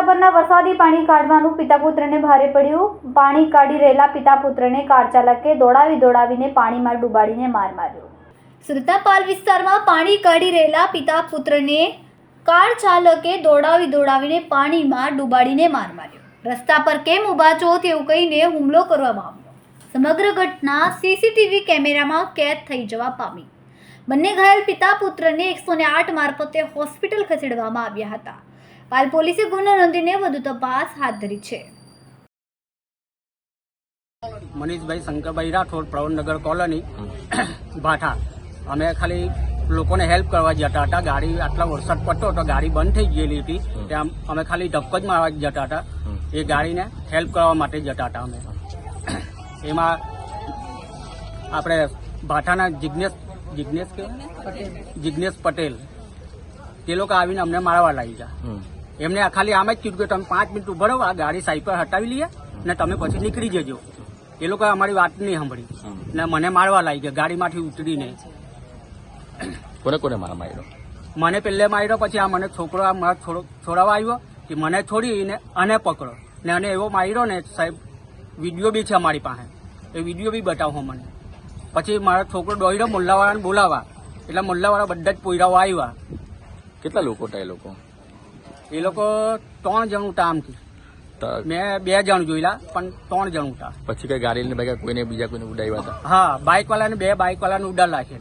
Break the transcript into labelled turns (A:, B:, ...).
A: રસ્તા પરના વરસાદી પાણી કાઢવાનું પિતા પુત્રને ભારે પડ્યું। પાણી કાઢી રહેલા પિતા પુત્રને કાર ચાલકે દોડાવીને પાણીમાં ડૂબાડીને માર માર્યો। સુરતના પાલ વિસ્તારમાં પાણી કાઢી રહેલા પિતા પુત્રને કાર ચાલકે દોડાવીને પાણીમાં ડૂબાડીને માર માર્યો। રસ્તા પર કેમ ઊભા છો તેવું કહીને હુમલો કરવામાં આવ્યો। સમગ્ર ઘટના સીસીટીવી કેમેરામાં કેદ થઈ જવા પામી। બંને ઘાયલ પિતા પુત્રને 108 મારફતે હોસ્પિટલ ખસેડવામાં આવ્યા હતા। પાલ પોલીસે ગુનો નોંધીને વધુ તપાસ હાથ ધરી છે।
B: મનીષભાઈ શંકરભાઈ રાઠોડ, પ્રવણનગર કોલોની, ભાઠા। અમે ખાલી લોકોને હેલ્પ કરવા જતા હતા। ગાડી આટલા વરસાદ પડતો હતો, ગાડી બંધ થઈ ગયેલી હતી, ત્યાં અમે ખાલી ધક્કો જ મારવા જતા હતા। એ ગાડીને હેલ્પ કરવા માટે જતા હતા અમે। એમાં આપણે ભાઠાના જિજ્ઞેશ પટેલ તે લોકો આવીને અમને મારવા લાગી ગયા। એમને ખાલી આમ જ કીધું કે તમે 5 મિનિટ ઉભા રહો, આ ગાડી સાઈડ પર હટાવી લઈએ ને તમે પછી નીકળી જજો। એ લોકોએ અમારી વાત નહીં સાંભળી ને મને મારવા લાગી ગયા ગાડીમાંથી ઉતરીને।
C: કોને મારા માર્યો?
B: મને પહેલે માર્યો, પછી આ મને છોકરો છોડાવવા આવ્યો કે મને છોડીને અને પકડો ને અને એવો માર્યો ને સાહેબ, વિડીયો બી છે અમારી પાસે, એ વિડીયો બી બતાવો મને। પછી મારો છોકરો દોડ્યો મોલ્લાવાળાને બોલાવવા, એટલે મોલ્લાવાળા બધા જ પોયરાઓ આવ્યા।
C: કેટલા લોકો હતા એ લોકો?
B: એ લોકો 3 જણ ઉઠા આમથી, મેં 2 જણ જોયેલા પણ 3 જણ ઉઠા।
C: પછી કઈ ગાડી ને કોઈને બીજા કોઈને ઉડાવ્યા હતા?
B: હા, બાઇક વાળાને 2 બાઇક વાળાને ઉડા રાખેલા।